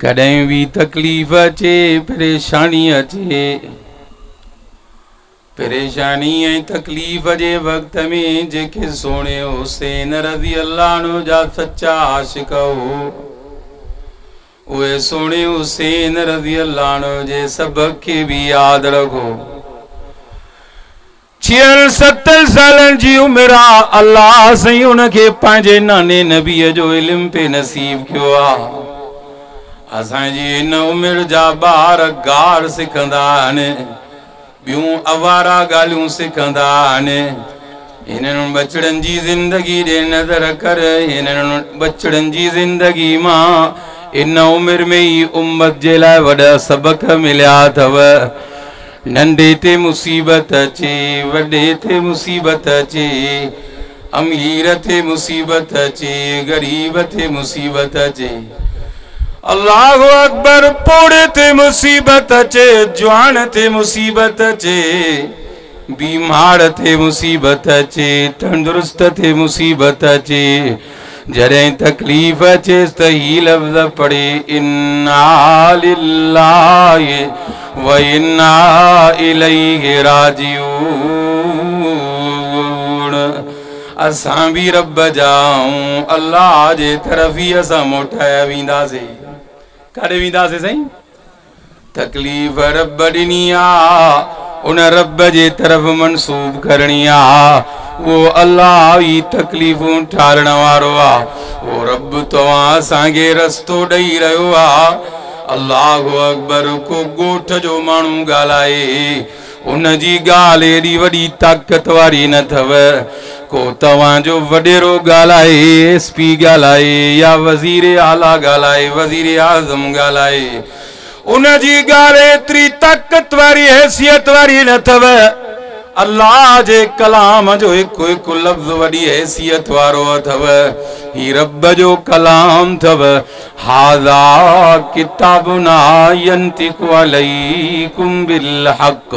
कदें भी तकलीफ अचे परेशानी अचे परेशानी ऐं तकलीफ जे वक्त में जेके सोने हुसैन रज़ी अल्लाह अन्हु जा सच्चा आशिक हो उहे सोने हुसैन रज़ी अल्लाह अन्हु जे सबक के भी याद रखो। 76 सालन जी उम्र अल्लाह सही उनके पंहिंजे नाने नबीअ जो इल्म पे नसीब कियो आ। असांजी इन उम्र जा ॿार गार सिखंदा आहिनि ॿियूं अवारा ॻाल्हियूं सिखंदा आहिनि। हिननि बचड़नि जी ज़िंदगी ॾे नज़र कर हिननि बचड़नि जी ज़िंदगी मां इन उम्र में ही उम्मत जे लाइ वॾा सबक मिलिया अथव। नंढे ते मुसीबत अचे वॾे ते मुसीबत अचे अमीर ते मुसीबत अचे गरीब ते मुसीबत अचे अल्लाहु अकबर पोड़े ते मुसीबत अचे जवान ते मुसीबत अचे बीमार ते मुसीबत अचे तंदुरुस्त ते मुसीबत अचे जॾहिं तकलीफ़ अचे त ही लफ़्ज़ पढ़े इन्ना लिल्लाहि व इन्ना इलैहि राजिऊन। असां भी रब जाऊं अल्लाह जे तरफ़ ही असां मोटाया वेंदासीं। काॾे वेंदासीं साईं? तकलीफ़ रब ॾिनी आ उन रब जे तरफ़ मनसूब करणी आ। वो अल्लाह ही तकलीफ़ूं ठारण वारो आ। वो रब तव्हां असांखे रस्तो ॾेई रहियो आ। अल्लाहु अकबर को ॻोठ जो माण्हू ॻाल्हाए उन जी ॻाल्हि एॾी वॾी ताक़त वारी न अथव। को तव्हांजो वॾेरो ॻाल्हाए SP ॻाल्हाए या वज़ीर आला ॻाल्हाए वज़ीर आज़म ॻाल्हाए उन जी ॻाल्हि एतिरी ताक़त वारी हैसियत वारी न अथव। अल्लाह जे कलाम जो हिकु हिकु लफ़्ज़ वॾी हैसियत वारो अथव। ही रब जो कलाम अथव। हाज़ा किताबुना यंतिकु अलैकुम बिल हक़।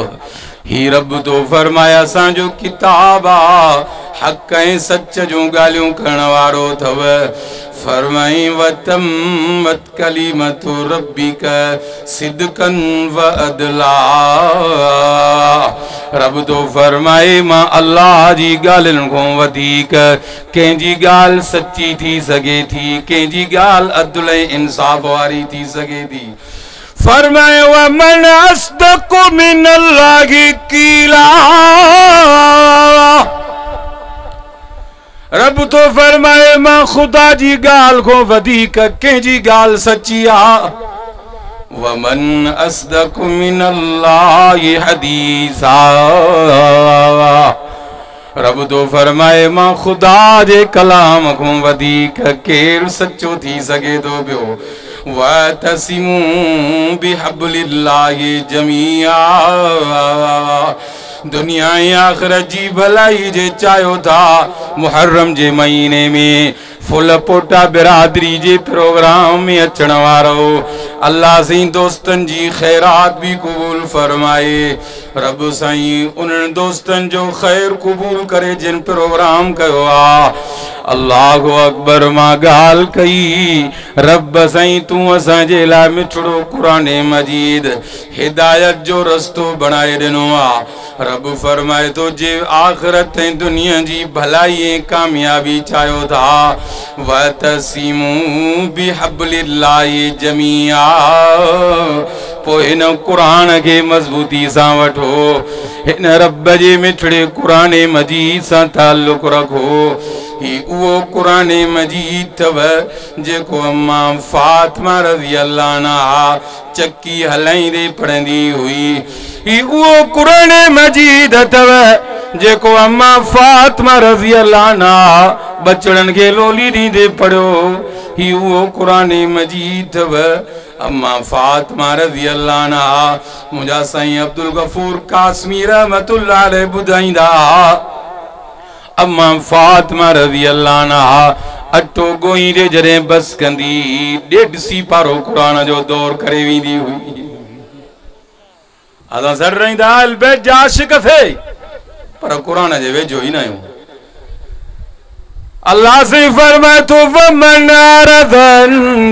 ही रब तो फरमाया असांजो किताब आ हक़ ऐं सच जूं ॻाल्हियूं करण वारो अथव। फरमाई वतम्मत कलिमतु रब्बिक सिद्कन व अदला। रब तो फरमाए मां अल्लाह जी ॻाल्हियुनि खां वधीक कंहिंजी ॻाल्हि सच्ची थी सघे थी कंहिंजी ॻाल्हि अदल ऐं इंसाफ़ वारी थी सघे थी। फरमाए वमन अस्दक़ु मिनल्लाहि क़ीला। रब तो फरमाए मां खुदा जी ॻाल्हि खां वधीक कंहिंजी ॻाल्हि सच्ची आ। वमन अस्दक़ु मिनल्लाहि हदीसा। रब तो फरमाए मां खुदा जे कलाम खां वधीक केरु सच्चो थी सघे थो पियो। वतसिमू बिहब्लिल्लाहि जमीआ। दुनिया आखिरत जी भलाई जे चाहियो था मुहर्रम जे महीने में फुल पोटा बिरादरी जे प्रोग्राम में अचण वारो अल्लाह साईं दोस्तन जी खैरात भी कबूल फरमाए। रब साईं उन दोस्तन जो खैर कबूल करे जिन प्रोग्राम कयो आ। अल्लाहु अकबर मां ॻाल्हि कई रब साईं तू असांजे लाइ मिठड़ो क़ुरान मजीद हिदायत जो रस्तो बनाए ॾिनो आ। रब फरमाए तो जे आखिरत ऐं दुनिया जी भलाई ऐं कामयाबी चाहियो था वतसिमू बिहब्लिल्लाहि जमीआ। पोइ हिन क़ुरान के मज़बूती सां वठो हिन रब जे मिठड़े क़ुरान मजीद सां ताल्लुक़ रखो। ही उहो क़ुरान मजीद अथव जेको अम्मा फातिमा रज़ी अल्लाह अन्हा चक्की हलाईंदे पढ़ंदी हुई। ही उहो क़ुरान मजीद अथव जेको अम्मा फातिमा रज़ी अल्लाह अन्हा बचड़न के लोली ॾींदे पढ़ियो। ही उहो क़ुरान मजीद अथव अम्मा फातिमा रज़ी अल्लाह अन्हा मुंहिंजा साईं अब्दुल गफूर कासमी रहमतुल्लाह अलैह ॿुधाईंदा अम्मा फातिमा रज़ी अल्लाह अन्हा अटो गोईंदे जॾहिं बस कंदी 1.5 सीपारो क़ुरान जो दौर करे वेंदी हुई। असां सर रहंदा अहल बैत जा आशिक़ थे पर क़ुरान जे वेझो ई न आहियूं। अल्लाह से फरमाए तो वमन अरदन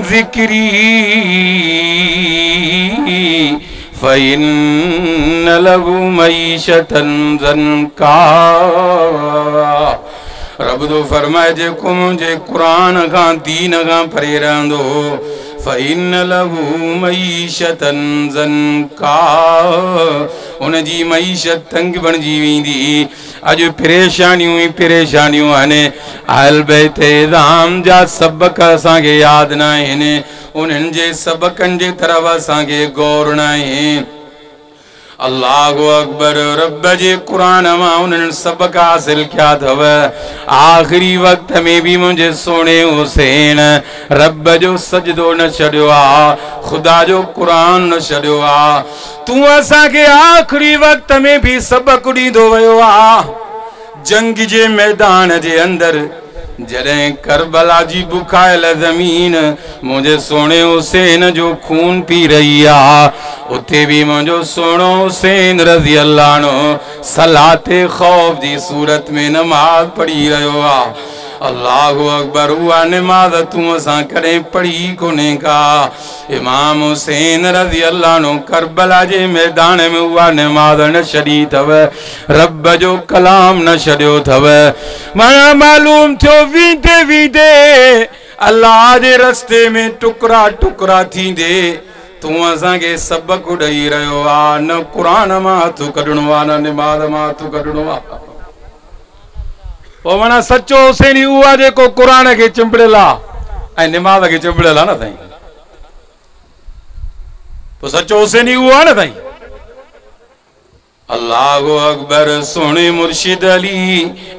जिक्री फ़इन्न लहू मईशतन ज़न्का। रब तो फरमाए जेको मुझे कुरान का दीन का परे रहंदो फ़इन्न लहू मईशतन ज़न्का, उन जी मईशत तंग बणजी वेंदी। अज परेशानियों ही परेशानियों आने। अहल बैत इज़ाम जा सबक असांखे यादि न आहिनि, उन्हनि जे सबकनि जे तरफ़ असांखे गौर न आहे। अल्लाहु अकबर। रब जे कुरान मां उन्हनि सबक हासिल किया अथव। आख़िरी वक़्त में भी मुंहिंजे सोने हुसैन रब जो सजदो न छॾियो आहे, ख़ुदा जो कुरान न छॾियो आहे। तूं असांखे आख़िरी वक़्त में भी सबक ॾींदो वियो आहे। जंग जे मैदान जे अंदरि जॾहिं करबला जी बुखायल ज़मीन मुंहिंजे सोने हुसैन जो खून पी रही आहे, उते भी मुंहिंजो सोनो हुसैन रज़ी अल्लाह अन्हु सलाते खौफ जी सूरत में नमाज़ पढ़ी रहियो आहे। अल्लाहु अकबर। उहा नमाज़ तूं असां कॾहिं पढ़ी कोन्हे का। इमाम हुसैन रज़ी अल्लाह अन्हु करबला जे मैदान में उहा नमाज़ न छॾी अथव, रब जो कलाम न छॾियो अथव। माना मालूम थियो वींदे वींदे अल्लाह जे रस्ते में टुकड़ा टुकड़ा थींदे तूं असांखे सबक ॾेई रहियो आहे। न क़ुरान मां हथ कढणो आहे, न नमाज़ मां हथ कढणो आहे। पोइ माना सचो हुसैनी उहा जेको क़ुरान खे चिंबड़ियल आहे ऐं नमाज़ खे चिंबड़ियल आहे न साईं। पोइ सचो हुसैनी उहो आहे न साईं। अल्लाहु अकबर। सोने मुर्शिद अली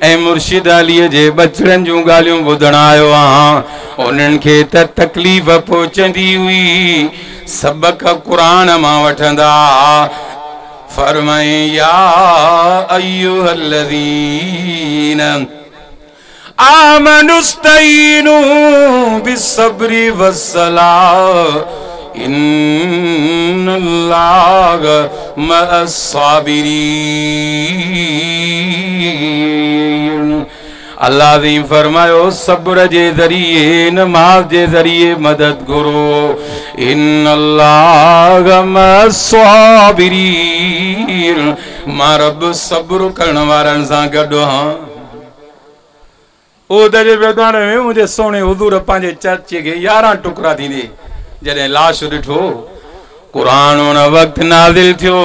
ऐं मुर्शिद अलीअ जे बचड़नि जूं ॻाल्हियूं ॿुधण आयो आहियां। उन्हनि खे त तकलीफ़ पहुचंदी हुई, सबक क़ुरान मां वठंदा। फरमाए या अय्युहल्लज़ीन आमनुस्तईनु बिस्सब्रि वस्सलाह इन्नल्लाह मअस्साबिरीन। अल्लाह ने फरमायो सब्र जे ज़रिए नमाज जे ज़रिए मदद करो। इन्नल्लाह मअस्साबिरीन। मां रब सब्र करण वारनि सां गॾु आहियां। उहद जे मैदान में मुंहिंजे सोने हुज़ूर पंहिंजे चाचे खे 11 टुकड़ा थींदे जॾहिं लाश ॾिठो, कुरान उन वक़्त नाज़िल थियो।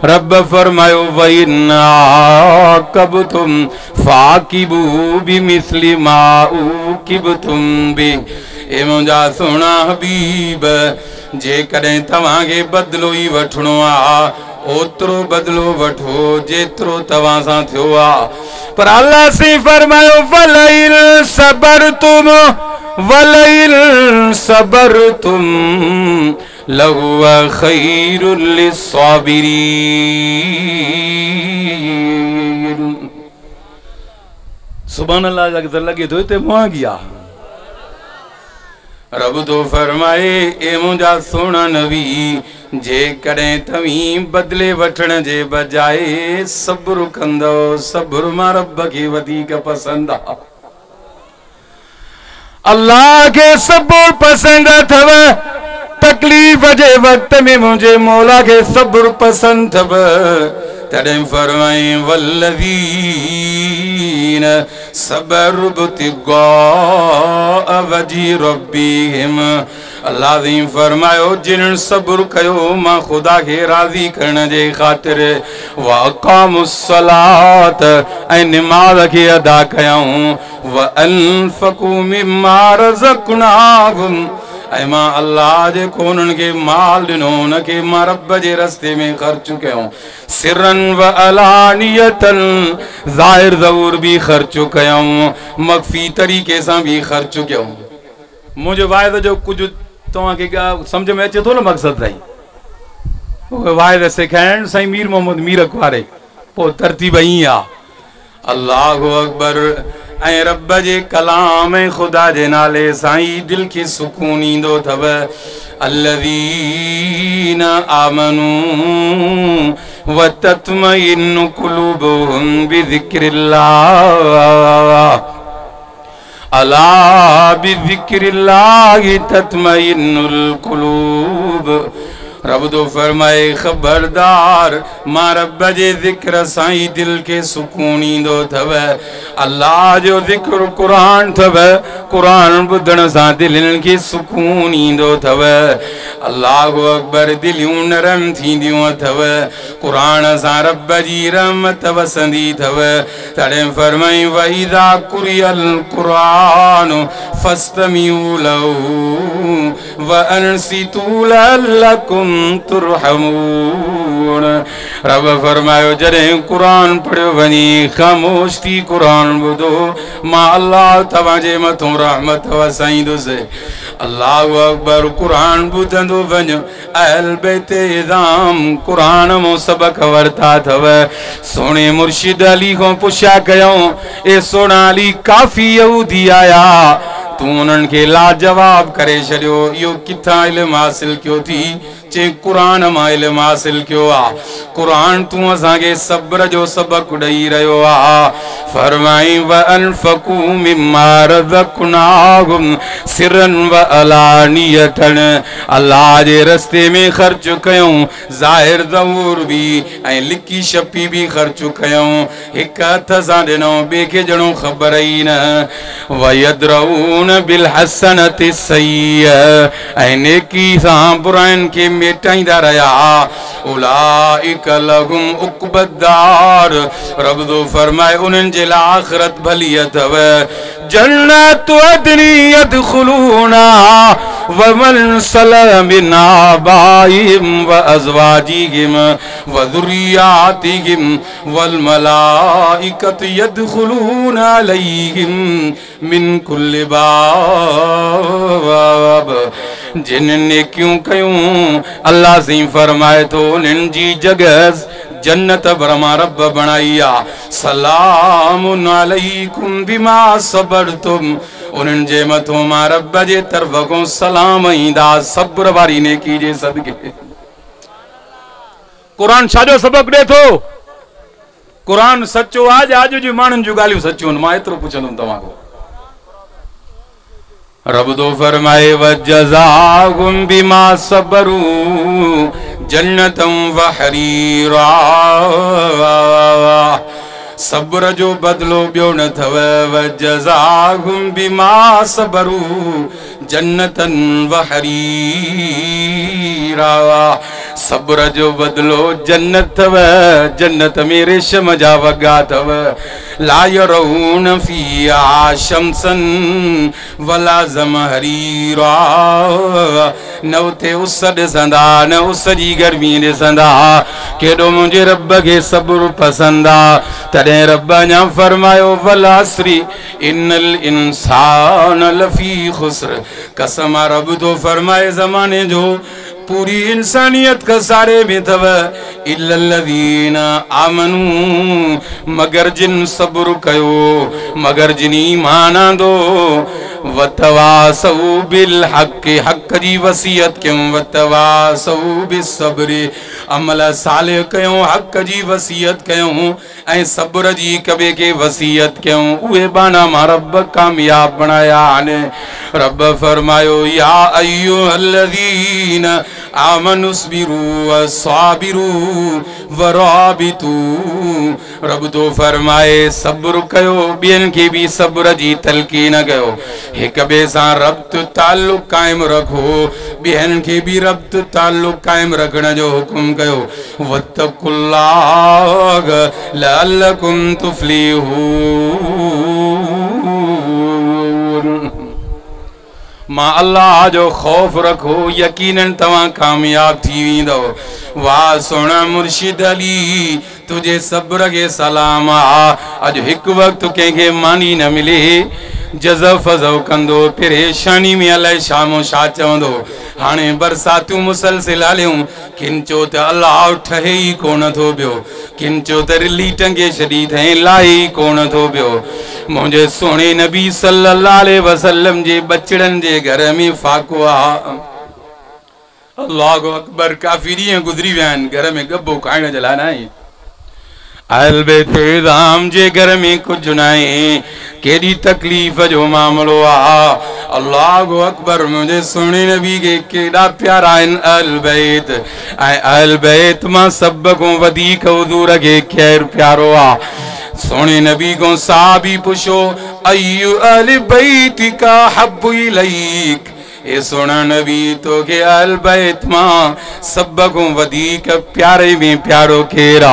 रब फरमायो वइन आक़बतुम फाक़िबू बिमिस्लि मा उक़िबतुम बि। ए मुंहिंजा सोना हबीब, जेकॾहिं तव्हांखे बदिलो ई वठणो आहे ओतिरो बदिलो वठो जेतिरो तव्हां सां थियो आहे। पर अल्लाह से फरमायो वलइन सबरतुम वलइन सबरतुम लहुव खैरुल लिस्साबिरीन। सुभान अल्लाह त लगे तो हिते मुआगी आहे। रब तो फरमाए ए मुंहिंजा सोना नबी, जेकॾहिं तव्हीं बदिले वठण जे बजाए सब्र कंदो, सब्र मां रब खे वधीक पसंदि आहे। अल्लाह के सब्र पसंद अथव। तकलीफ़ जे वक्त में मुझे मौला के सब्र पसंद अथव। तॾहिं फरमाए वल्लज़ीन सबरु बितिग़ाअ वजहि रब्बिहिम। अल्लाह ने फरमायो जिन्हनि सब्र कयो मां खुदा खे राज़ी करण जे ख़ातिर व अक़ामुस्सलात ऐं निमाज़ खे अदा कयऊं व अनफ़क़ू मिम्मा रज़क़नाहुम ऐं मां अल्लाह जेको उन्हनि खे माल ॾिनो उनखे मां रब जे रस्ते में ख़र्च कयूं। सिरन व अलानियतन ज़ाहिर ज़हूर भी ख़र्च कयूं, मख़फ़ी तरीक़े सां भी ख़र्च कयूं। मुंहिंजे वाइदे जो कुझु तव्हांखे सम्झ में अचे थो न मक़सदु साईं? उहे वाइदे सेखाइण साईं मीर मोहम्मद मीरक वारे। पोइ तरतीब ईअं आहे। अल्लाहु अकबर। ऐं रब जे कलाम ऐं ख़ुदा जे नाले सां ई दिलि खे सुकून ईंदो अथव। अल्लज़ीना आमनू व तत्मइन्नु क़ुलूबुहुम बिज़िक्रिल्लाह। अला बिज़िक्रिल्लाहि तत्मइन्नुल कुलूब। रब तो फरमाए खबरदार मां रब जे ज़िक्र साई दिल के सुकून ईंदो थव। अल्लाह जो ज़िक्र कुरान थव, कुरान ॿुधण सां दिलनि खे सुकून ईंदो थव। अल्लाहु अकबर, दिलियूं नरम थींदियूं अथव। कुरान सां रब जी रहमत वसंदी थव। तॾहिं फरमाई वइज़ा कुरियल कुरान फस्तमिऊ लहू व अनसितू लअल्लकुम तुरहमून। रब फरमायो जॾहिं कुरान पढ़ियो वञे ख़ामोश थी कुरान ॿुधो, मां अल्लाह तव्हांजे मथां रहमत वसाईंदुसि। अल्लाहु अकबर, कुरान ॿुधंदो वञ। अहल बैत इज़ाम कुरान मां सबक वरिता अथव। सोणे मुर्शिद अली खां पुछा कयऊं, ए सोना अली काफ़ी यहूदी आया, तूं उन्हनि खे लाजवाब करे छॾियो, इहो किथां इल्मु हासिल कयो थी? चे कुरान मां इल्मु हासिल कयो आहे। कुरान तूं असांखे सब्र जो सबक ॾेई रहियो आहे। फरमाई व अनफकू मिम्मा रज़क़नाहुम सिरन व अलानियतन। अल्लाह जे रस्ते में ख़र्च कयूं, ज़ाहिर ज़हूर बि ऐं लिकी छपी बि ख़र्च कयूं। हिकु हथ सां ॾिनो, ॿिए खे ॼणो ख़बर ई न। वयद्रऊन बिल हसनति सय्य्य, ऐं नेकी सां बुराइनि खे मेटाईंदा रहिया। उलाइक लहुम उक़बद्दार। रब तो फरमाए उन्हनि जे लाइ आख़िरत भली अथव। जन्नत अदनी यदखुलूना व मन सलम मिन आबाइहिम व अज़वाजिहिम व ज़ुर्रिय्यातिहिम वल मलाइकतु यदखुलूना अलैहिम मिन कुल्लि बाब। जिन नेकियूं कयूं अल्लाह से फरमाए तो उन्हनि जी जगह जन्नत बरमा रब बणाई आ। सलामुन अलैकुम बिमा सबरतुम। उन्हनि जे मथों मां रब जे तरफ़ खां सलाम ईंदा सब्र वारी नेकी जे सदके। कुरान छाजो सबक ॾे थो? कुरान सचो आहे जे अॼु जी माण्हुनि जूं ॻाल्हियूं सचियूं आहिनि? मां एतिरो पुछंदुमि तव्हां खां। रब तो फरमाए व जज़ाहुम बिमा सबरू जन्नतम व हरीरा। सब्र जो बदलो ॿियो न अथव। व जज़ाहुम बिमा सबरू जन्नतन व हरीरा। सब्र जो बदलो जन्नत अथव। जन्नत में रेशम जा वॻा अथव। ला यरऊन फीहा शमसन वला ज़महरीरा। न उते उस ॾिसंदा, न उस जी गर्मी ॾिसंदा। केॾो मुंहिंजे रब खे सब्र पसंदि आहे। तॾहिं रब अञा फरमायो वल अस्रि इन्नल इंसान लफ़ी ख़ुस्र। कसम आहे रब तो फरमाए ज़माने जो पूरी इंसानियत खसारे में थव। इल्लल्लज़ीन आमनू, मगर जिन सब्र कयो, मगर जिन ईमान आंदो। वतवासौ बिल हक़, हक़ जी वसीयत कयूं। वतवासौ बिस्सब्र, अमल सालिह कयूं, हक़ जी वसीयत कयूं ऐं सब्र जी हिक ॿिए खे वसीयत कयूं। उहे बाना मां रब कामयाब बणाया आहिनि। रब फरमायो या अय्युहल्लज़ीन आमनुस्बिरू वस्साबिरू वराबितू। रब तो फरमाए सब्र कयो, ॿियनि खे बि सब्र जी तलक़ीन कयो। हिक ॿिए सां रब्त ताल्लुक़ क़ाइमु रखो, ॿियनि खे बि रब्त ताल्लुक़ क़ाइमु रखण जो हुकुम कयो। वत्तक़ुल्लाह लअल्लकुम तुफ़्लिहून। मां अल्लाह जो खौफ रखो, यकीनन तव्हां कामयाब थी वेंदव। वाह सोना मुर्शिद अली, तुझे सब्र के सलाम आ। अॼु हिकु वक़्तु कंहिंखे मानी न मिले, जज़ब फज़ब कंदो, परेशानी में अलाए शामो छा चवंदो। हाणे बरसातूं मुसलसिल हलियूं, किंचो त अल्लाह ठहे ई कोन थो पियो, किंचो त रिली टंगे छॾी अथई, लाहे ई कोन थो पियो। मुंहिंजे सोणे नबी सल्लल्लाहु अलैहि वसल्लम जे बचड़नि जे घर में फाको आहे। अल्लाहु अकबर, काफ़ी ॾींहं गुज़री विया आहिनि, घर में गब्बो खाइण जे लाइ न आहे। अहल बैत इज़ाम जे घर में कुछ नाहे केड़ी तकलीफ़ जो मामलो आ। अल्लाहु अकबर मुझे सुने नबी के केड़ा प्यारा आहिनि अहल बैत ऐं अहल बैत मां सब को वधीक हुज़ूर के खैर प्यारो आ। सोने नबी को साहबी पुछो अय्यु अहल बैत का हब्बु इलैक ए सोना नबी तो के अहल बैत मां सब को वधीक प्यारे में प्यारो केरा।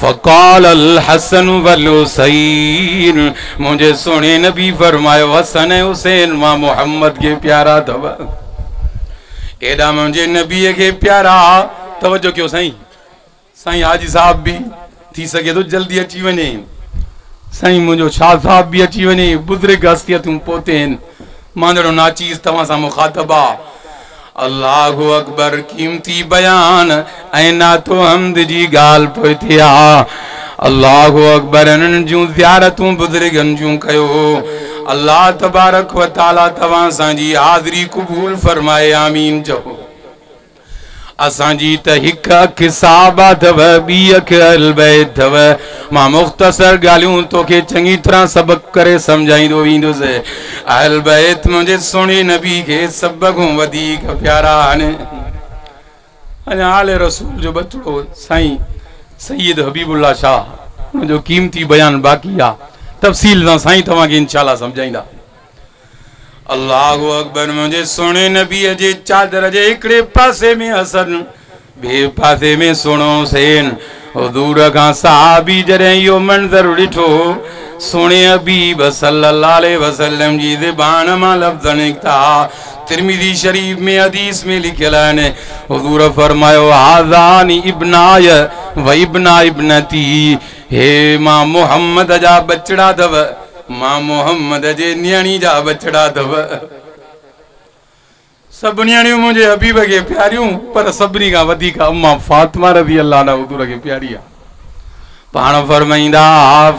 फ़क़ाल अल हसन वल हुसैन मुझे सोने नबी फरमायो हसन हुसैन मां मोहम्मद के प्यारा तव एडा मुझे नबी के प्यारा। तवज्जो क्यों साईं साईं हाजी साहब भी थी सके तो जल्दी अची वने साईं मुझो शाह साहब भी अची वने बुजुर्ग हस्तियतूं पोते आहिनि मां जड़ो नाचीज़ तव्हां सां मुखातबा। अल्लाहु अकबर कीमती बयान ऐं नातो हमद जी ॻाल्हि पोइ थी आ। अल्लाहु अकबर इन्हनि जूं ज़ियारतूं बुज़ुर्गनि जूं कयो। अल्लाह तबारक व तआला तव्हां सां जी हाज़िरी क़बूल फरमाए आमीन चओ। असांजी त हिक अख साहबा अथव ॿी अख अहल बैत अथव। मां मुख़्तसर ॻाल्हियूं तोखे चङी तरह सबक करे सम्झाईंदो वेंदुसि। अहल बैत मुंहिंजे सुहिणे नबी खे सभ खां वधीक प्यारा आहिनि। अञा आले रसूल जो बचड़ो साईं सैयद हबीबुल्लाह शाह उनजो कीमती बयान बाक़ी आहे तफ़सील सां साईं तव्हांखे इंशाअल्लाह सम्झाईंदा। अल्लाहु अकबर मुझे सुने नबी जे चादर जे हिकड़े पासे में हसन बे पासे में सुनो हुसैन। हुज़ूर का सहाबी जरे यो मंजर डिठो सुने हबीब सल्लल्लाहु अलैहि वसल्लम जी ज़बान मां लफ्ज़ निकता। तिरमिज़ी शरीफ में हदीस में लिखियल है हुज़ूर फरमायो हाज़ानी इब्नाय व इब्ना इब्नती हे मां मोहम्मद जा बचड़ा दव मां मोहम्मद जे न्याणी जा बचड़ा दव। सब न्याणियों मुझे हबीब के प्यारियों पर सभिनी का वधीक अम्मा फातिमा रज़ी अल्लाह अन्हा हुज़ूर के प्यारी आ। पाण फरमाईंदा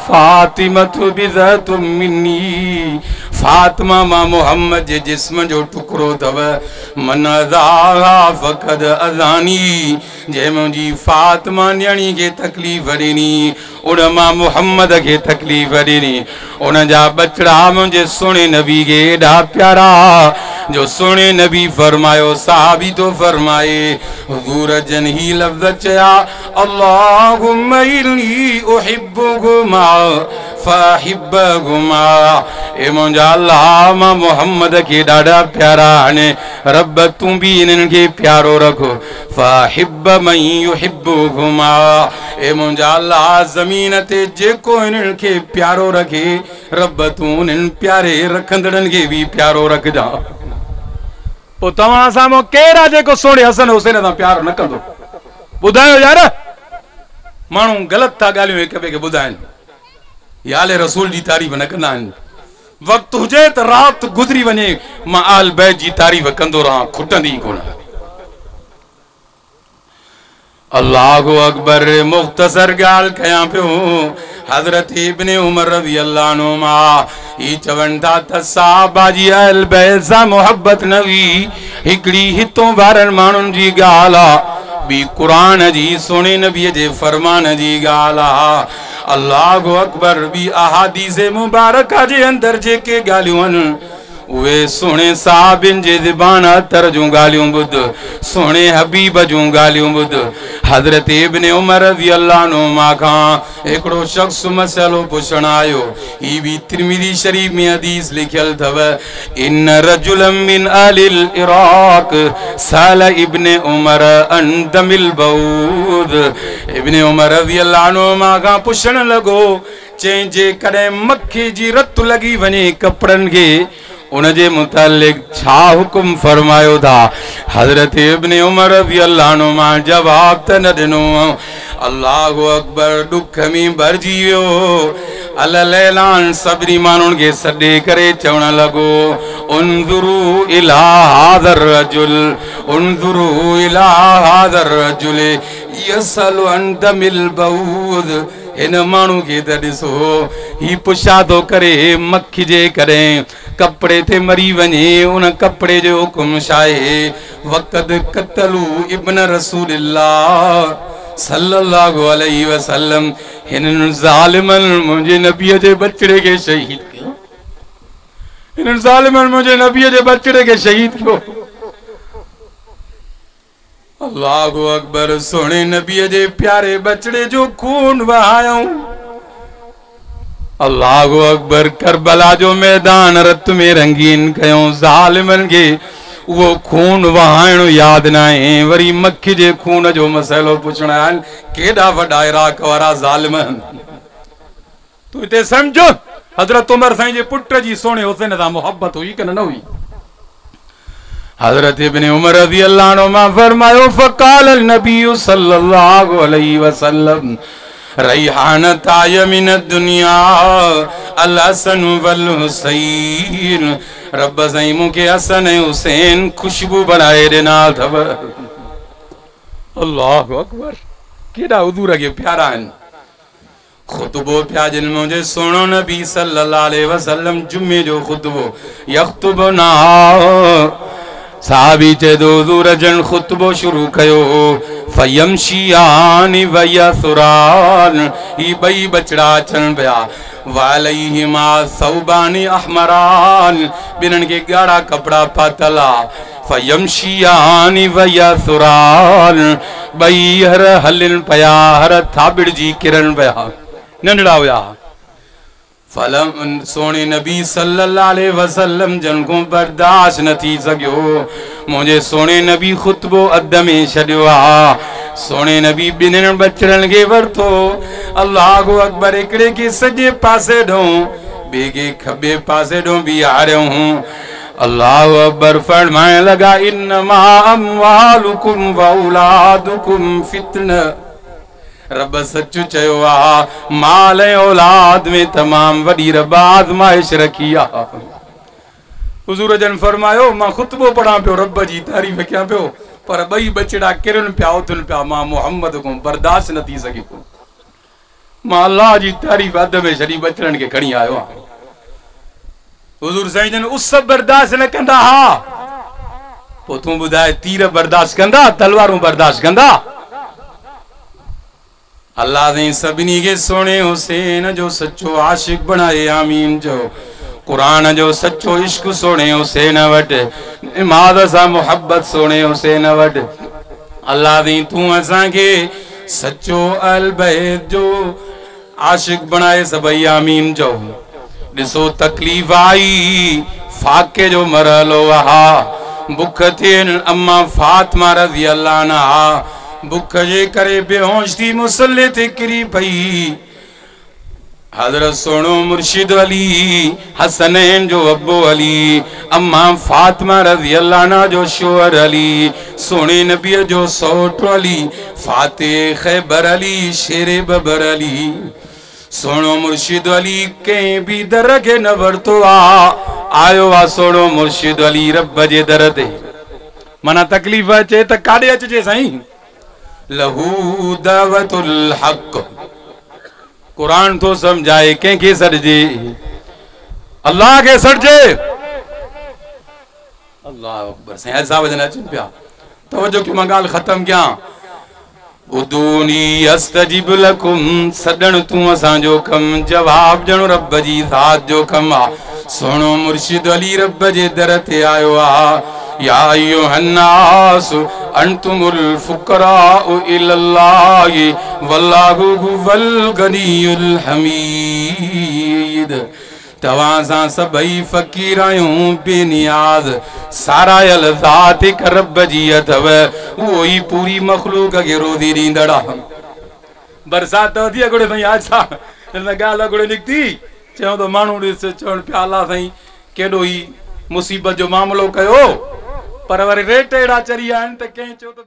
फातिमतु बिज़तुम मिन्नी फातिमा मां मोहम्मद जे जिस्म जो टुकड़ो तव मन अज़ाहा फ़क़द अज़ानी जे मुंहिंजी फातिमा न्याणी के तकलीफ़ ॾिनी उन मां मोहम्मद के तकलीफ़ ॾिनी। उन जा बचड़ा मुंहिंजे सुहिणे नबी के एॾा प्यारा जो सुहिणे नबी फरमायो साहबी तो फरमाए हुज़ूर जन ही लफ्ज़ चया अल्लाहुम्मा इन्नी उहिब्बुहुमा फ़हिब्बहुमा ए मुंहिंजा अल्लाह मां मोहम्मद के ॾाढा प्यारा आहिनि रब तूं भी इन्हनि खे प्यारो रखो फ़हिब्ब मन युहिब्बुहुमा ए मुंहिंजा अल्लाह ज़मीन ते जेको इन्हनि खे प्यारो रखे रब तूं उन्हनि प्यारे रखंदड़नि खे भी प्यारो रखजा। पोइ तव्हां साम्हूं केरु आहे जेको सोणे हसन हुसैन सां प्यार न कंदो ॿुधायो यार। माण्हू ग़लति था ॻाल्हियूं हिक ॿिए खे ॿुधाइनि या आले रसूल जी तारीफ़ न कंदा आहिनि। वक़्तु हुजे त राति गुज़री वञे मां आल बैत जी तारीफ़ कंदो रहां खुटंदी कोन। अल्लाहु अकबर मुख़्तसर ॻाल्हि कयां पियो। हज़रत इब्न उमर रज़ी अल्लाह अन्हुमा ही चवनि था त सहाबा जी अहल बैत सां मोहब्बत न हुई हिकिड़ी हितों वारनि माण्हुनि जी ॻाल्हि आहे ॿी क़ुरान जी सुहिणे नबीअ जे फ़रमान जी ॻाल्हि आहे। अल्लाहु अकबर ॿी अहादीस मुबारका जे अंदरि जेके ॻाल्हियूं आहिनि उहे सुहिणे साहिबिन जे ज़बान अतर जूं ॻाल्हियूं ॿुध सुहिणे हबीब जूं ॻाल्हियूं ॿुध। हज़रत इब्न उमर रज़ी अल्लाह अन्हुमा खां हिकिड़ो शख़्स मसइलो पुछण आयो। ही भी तिरमिज़ी शरीफ में हदीस लिखियल अथव इन रजुलन मिन अहलिल इराक़ साल इब्न उमर अन दमिल बऊद। इब्न उमर रज़ी अल्लाह अन्हुमा खां पुछण लॻो चई जे कॾहिं मक्खी जी रत लॻी वञे कपड़नि खे उनजे मुतालिक छा हुकुम फरमायो था। हज़रत इब्न उमर रज़ी अल्लाह अन्हुमा जवाब त न ॾिनो। अल्लाहु अकबर ॾुख में भरिजी वियो। अल ऐलान सभिनी माण्हुनि खे सॾे करे चवण लॻो उन्ज़ुरू इला हाज़र रजुल उन्ज़ुरू इला हाज़र रजुल यसलु अन दमिल बऊद। इन माण्हू खे त ॾिसो ही पुछा थो करे मक्खी जे कॾहिं कपड़े ते मरी वञे उन कपड़े जो हुकुम छा आहे। वक़्त कतलू इब्न रसूलिल्लाह सल्लल्लाहु अलैहि वसल्लम हिन ज़ालिमन मुझे नबी जे बचड़े के शहीद कयो। हिन ज़ालिमन मुझे नबी जे बचड़े के शहीद कयो। अल्लाहु अकबर। सोने नबी जे प्यारे बचड़े जो खून वहायूं। अल्लाहु अकबर। करबला जो मैदान रत में रंगीन कयो। ज़ालिमन के वो खून वहाइण याद ना है। वरी मक्खी जे खून जो मसलो पुछण आन। केडा वडा इराक वारा ज़ालिमन। तू इते समझो हजरत उमर साईं जे पुट जी सोने हुसैन सा मोहब्बत हुई कि न हुई। हजरत इब्न उमर रज़ी अल्लाह अन्हु मा फरमायो फ़क़ाल नबी सल्लल्लाहु अलैहि वसल्लम रैहानत आय मिन दुनिया अल हसन वल हुसैन। रब साईं मूंखे हसन ऐं हुसैन खुशबू बनाए ॾिना अथव। अल्लाहु अकबर। केॾा हुज़ूर खे प्यारा आहिनि। खुतबो पिया जिन मुझे सोनो नबी सल्लल्लाहु अलैहि वसल्लम जुम्मे जो खुतबो यख्तुबो ना साहबी चे दो हुज़ूर जन खुतबो शुरू कयो। फयमशियान वयसुरान ही बई बचड़ा अचन पिया। वालैहिमा सौबानी अहमरान बिनन के गाढ़ा कपड़ा पातला। फयमशियान वयसुरान बई हर हलन पिया हर थाबिड़ जी किरण पिया नंढड़ा हुआ। फलम सोने नबी सल्लल्लाहु अलैहि वसल्लम जन को बर्दाश्त न थी सकियो। मुझे सोने नबी खुतबो अद में छॾियो आ। सोने नबी बिन्हिनि बचड़नि खे वरितो। अल्लाहु अकबर। हिकिड़े खे सॼे पासे ॾों ॿिए खे खॿे पासे ॾों बीहारियऊं। अल्लाहु अकबर। फरमाइण लॻा इन्नमा अम्वालुकुम व औलादुकुम फितना। रब सच चयो आ माल ऐं औलाद में तमाम वॾी रब आज़माइश रखी आ। हुज़ूर जन फरमायो मां खुतबो पढ़ा पियो रब जी तारीफ़ कयां पियो पर ॿई बचड़ा किरन पिया उथन पिया। मां मोहम्मद को बर्दाश्त न थी सघी पियो। मां अल्लाह जी तारीफ़ अध में छॾी बचड़नि खे खणी आयो आहियां। हुज़ूर साईं जन उस बर्दाश्त न कंदा हा पोइ तूं ॿुधाए तीर बर्दाश्त कंदा तलवारूं बर्दाश्त कंदा। अल्लाह ने सभिनी के सोने हुसैन जो सच्चो आशिक बनाए आमीन जो। कुरान जो सच्चो इश्क सोने हुसैन वट। नमाज़ सा मोहब्बत सोने हुसैन वट। अल्लाह ने तू असा के सच्चो अल बैत जो आशिक बनाए सभई आमीन जो। ॾिसो तकलीफ़ आई फाके जो मरहलो आ। बुख थियन अम्मा फातिमा रज़ी अल्लाह अन्हा बुख जे करे बेहोश थी मुसल्ले ते किरी पई। हज़रत सोनो मुर्शिद अली हसनैन जो अब्बो अली अम्मा फातिमा रज़ी अल्लाह अन्हा जो शोहर अली सोने नबी जो सौट अली फातिह खैबर अली शेरे बबर अली। सोनो मुर्शिद अली कहीं भी दर के न वरतो आयो आ। सोनो मुर्शिद अली रब जे दर ते। माना तकलीफ़ अचे त काॾे अचजे साईं। लहू दावतुल हक। कुरान तो समझाए कंहिंखे सॾिजे अल्लाह के सॾिजे। अल्लाह अकबर। साईं ऐसा वजन अचनि पिया। तवज्जो कि मां ॻाल्हि ख़त्म कयां। उदूनी अस्तजिब लकुम सॾण तूं असांजो कम जवाब ॾियणो रब जी ज़ात जो कम आ। सोनो मुर्शिद अली रब जे दर ते आयो आ। या अय्युहन्नास अंतुमुल फुकराउ इलल्लाहि वल्लाहु हुवल गनियुल हमीद। तवां सां सभई फ़कीर आहियूं बेनियाज़ सारायल ज़ात हिक रब जी अथव उहो ई पूरी मखलूक खे रोज़ी ॾींदड़ आहे। बरसाति वधी अॻोड़े साईं आज छा हिन ॻाल्हि अॻोड़े निकिती चयूं त माण्हू ॾिस चवनि पिया अल्लाह साईं केॾो ई मुसीबत जो मामिलो कयो पर वरी रेट अहिड़ा चरी आया आहिनि त कंहिं चयो त